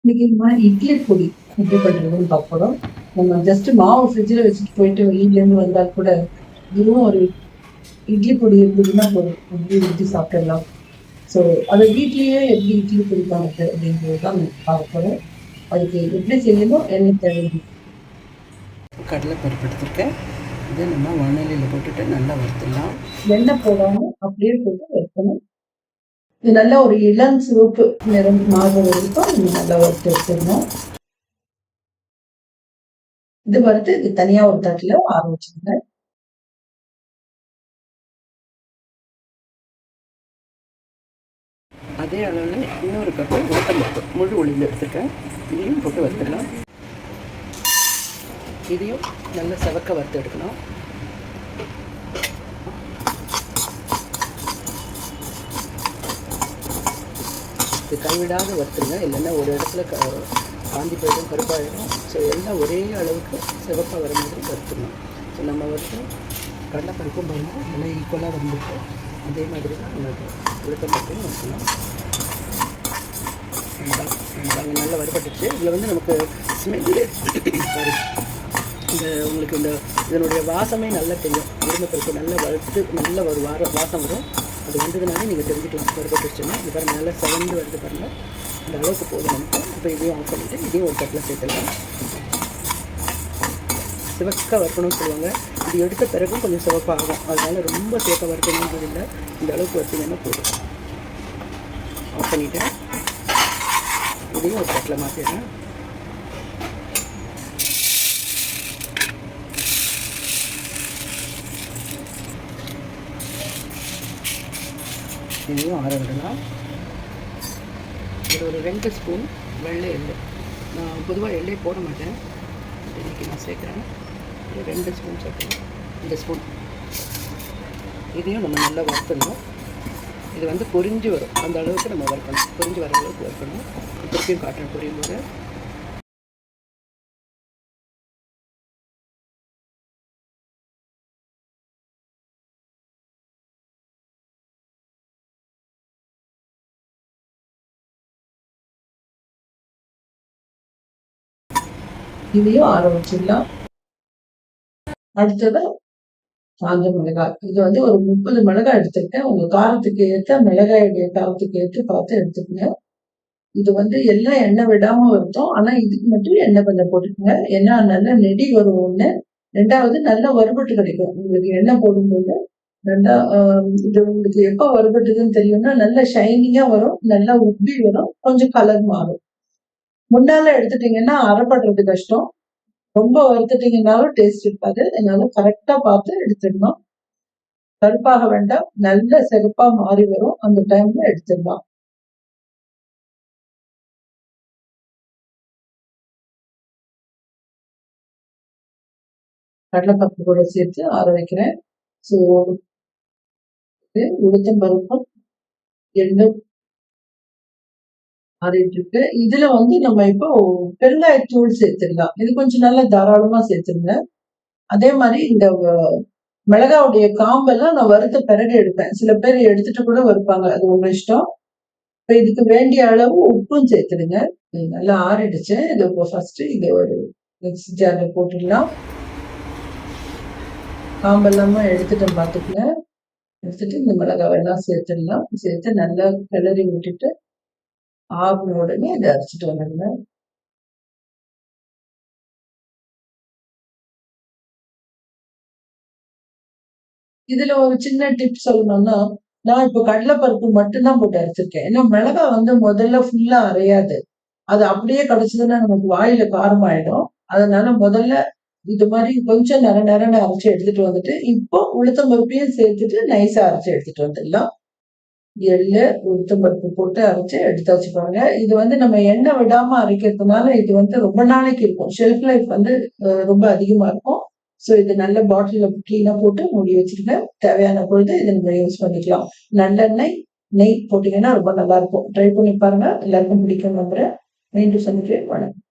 இன்னைக்கு இட்லி பொடி எப்படி பண்றதுன்னு பார்ப்போம். நம்ம ஜஸ்ட் மாவு ஃப்ரிட்ஜில் வச்சுட்டு போயிட்டு வெளியிலேருந்து வந்தால் கூட இதுவும் ஒரு இட்லி பொடி இருந்ததுன்னா போதும், அப்படியே ஊற்றி சாப்பிடலாம். ஸோ அதை வீட்லேயே எப்படி இட்லி பொடி பண்ணுறது அப்படின்றது தான் நம்ம பார்க்க போகிறோம். அதுக்கு எப்படி செய்யணும், என்ன தேவை? கடலை பருப்பு எடுத்துருக்கேன். இதை நம்ம வானலியில் போட்டுட்டு நல்லா வறுத்துடலாம். எண்ணெய் போடாமல் அப்படியே போட்டு வறுக்கணும். இது நல்லா ஒரு இளம் சிவப்பு நிறம் மாறுற வரைக்கும் நம்ம நல்லா வறுத்து எடுத்துடணும். இது வறுத்து இது தனியா ஒரு தட்டுல ஆற வச்சுக்கோங்க. அதே அளவில் இன்னொரு கப்பு உளுத்தம்பருப்பு முழு உளுந்து எடுத்துருக்கேன். இதையும் போட்டு வறுத்துடலாம். இதையும் நல்லா செவக்க வறுத்து எடுக்கணும். இது கைவிடாத வறுத்துருங்க, இல்லைன்னா ஒரு இடத்துல காந்தி போய்டும், கருப்பாயிடும். ஸோ எல்லாம் ஒரே அளவுக்கு சிவப்பாக வர மாதிரி வறுத்துடணும். ஸோ நம்ம வறுத்து கடலைப்பருப்பும் பாருங்கள் நல்லா ஈக்குவலாக வந்துட்டு அதே மாதிரி தான் நமக்கு உளுத்தம்பருப்பையும் வறுக்கணும். நல்லா வறுபட்டுச்சு. இதில் வந்து நமக்கு ஸ்மெல்லு சாரி இந்த உங்களுக்கு இதனுடைய வாசமே நல்லா தெரியும். உளுந்தம்பருப்பு நல்லா வறுத்து நல்ல ஒரு வாசம் வரும். அது வந்ததுனால நீங்கள் தெரிஞ்சுக்கலாம் வறுபட்டுச்சுன்னா. இது பாருங்கள் நல்லா செவந்து வருது பாருங்கள். இந்த அளவுக்கு போதும் நமக்கு. இப்போ இதையும் ஆஃப் பண்ணிவிட்டு இதையும் ஒரு தட்டில் சேர்த்துக்கலாம். சிவக்க வறுக்கணும்னு சொல்லுவாங்க. இது எடுத்த பிறகும் கொஞ்சம் சிவப்பாகும். அதனால் ரொம்ப சிவக்க வறுக்கணுன்றது இல்லை. இந்த அளவுக்கு வறுத்தீங்கன்னா போதும். ஆஃப் பண்ணிவிட்டேன். இதையும் ஒரு தட்டில் மாற்றிடுறேன். இதையும் ஆற விடலாம். இது ஒரு 2 ஸ்பூன் வெள்ளை எள்ளு. நான் பொதுவாக எள்ளே போட மாட்டேன், இன்றைக்கி நான் சேர்க்குறேன். ஒரு 2 ஸ்பூன் சேர்க்குறேன். 2 ஸ்பூன். இதையும் நம்ம நல்லா வறுக்கணும். இது வந்து பொரிஞ்சு வரும், அந்த அளவுக்கு நம்ம வறுக்கணும். பொரிஞ்சு வர அளவுக்கு வறுக்கணும். திருப்பியும் காட்டுறேன் பொரியும் போது. இதையும் ஆற வச்சிடலாம். அடுத்தது காஞ்ச மிளகாய். இது வந்து ஒரு 30 மிளகாய் எடுத்துருக்கேன். உங்க காரத்துக்கு ஏற்ற மிளகாயுடைய காரத்துக்கு ஏற்ற பார்த்து எடுத்துக்கங்க. இது வந்து எல்லாம் எண்ணெய் விடாம வருத்தோம். ஆனா இதுக்கு மட்டும் எண்ணெய் கொஞ்சம் போட்டுக்கோங்க. ஏன்னா நல்ல நெடி வரும் ஒண்ணு. 2வது நல்லா வறுபட்டு கிடைக்கும். உங்களுக்கு எண்ணெய் போடும்போது நல்லா இது உங்களுக்கு எப்போ வறுபட்டுதுன்னு தெரியும்னா நல்லா ஷைனிங்கா வரும், நல்லா உப்பி வரும், கொஞ்சம் கலர் மாறும். முன்னால எடுத்துட்டீங்கன்னா அரைப்படுறது கஷ்டம். ரொம்ப வறுத்துட்டீங்கன்னாலும் டேஸ்ட் இருக்காது. அதனால கரெக்டா பார்த்து எடுத்துடணும். கருப்பாக வேண்டாம், நல்ல சிறப்பா மாறி வரும். அந்த டைம்ல எடுத்துடலாம். கடலைப்பருப்பு கூட சேர்த்து ஆற வைக்கிறேன். ஸோ உளுத்தம் பருப்பும் எள்ளும் ஆறிட்டு இருக்கு. இதுல வந்து நம்ம இப்போ பெருங்காயத்தூள் சேர்த்துடலாம். இது கொஞ்சம் நல்லா தாராளமா சேர்த்துருங்க. அதே மாதிரி இந்த மிளகாவுடைய காம்பெல்லாம் நான் வறுத்த பிறகு எடுப்பேன். சில பேர் எடுத்துட்டு கூட வறுப்பாங்க, அது உங்க இஷ்டம். இப்போ இதுக்கு வேண்டிய அளவு உப்பும் சேர்த்துடுங்க. நல்லா ஆறிடுச்சு. இது இப்போ ஃபர்ஸ்ட் இதை ஒரு மிக்ஸி ஜார்ல போட்டுடலாம். காம்பெல்லாம எடுத்துட்டு பார்த்துக்கங்க. எடுத்துட்டு இந்த மிளகாவெல்லாம் சேர்த்துடலாம். சேர்த்து நல்லா கிளறி விட்டுட்டு ஆறின உடனே இதை அரைச்சிட்டு வந்துடுங்க. இதுல ஒரு சின்ன டிப் சொல்லணும்னா, நான் இப்போ கடலைப்பருப்பு மட்டும்தான் போட்டு அரைச்சிருக்கேன். ஏன்னா மிளகாய் வந்து முதல்ல ஃபுல்லா அரையாது. அது அப்படியே கிடைச்சதுன்னா நமக்கு வாயில காரமாயிடும். அதனால முதல்ல இது மாதிரி கொஞ்சம் நர நரன்னு அரைச்சு எடுத்துட்டு வந்துட்டு, இப்போ உளுத்தம் பருப்பையும் சேர்த்துட்டு நைஸா அரைச்சு எடுத்துட்டு வந்துடலாம். எள்ளு, உளுத்தம் பருப்பு போட்டு அரைச்சு எடுத்தாச்சு பாருங்க. இது வந்து நம்ம எண்ணெய் விடாம அரைக்கிறதுனால இது வந்து ரொம்ப நாளைக்கு இருக்கும். ஷெல்ஃப் லைஃப் வந்து ரொம்ப அதிகமா இருக்கும். ஸோ இது நல்ல பாட்டில கிளீனா போட்டு மூடி வச்சிருங்க. தேவையான பொழுது இதை நம்ம யூஸ் பண்ணிக்கலாம். நல்லெண்ணெய், நெய் போட்டீங்கன்னா ரொம்ப நல்லா இருக்கும். ட்ரை பண்ணி பாருங்க. எல்லாருக்கும் பிடிக்கும் நம்புறேன். மீண்டும் சந்திக்கிறேன். வணக்கம்.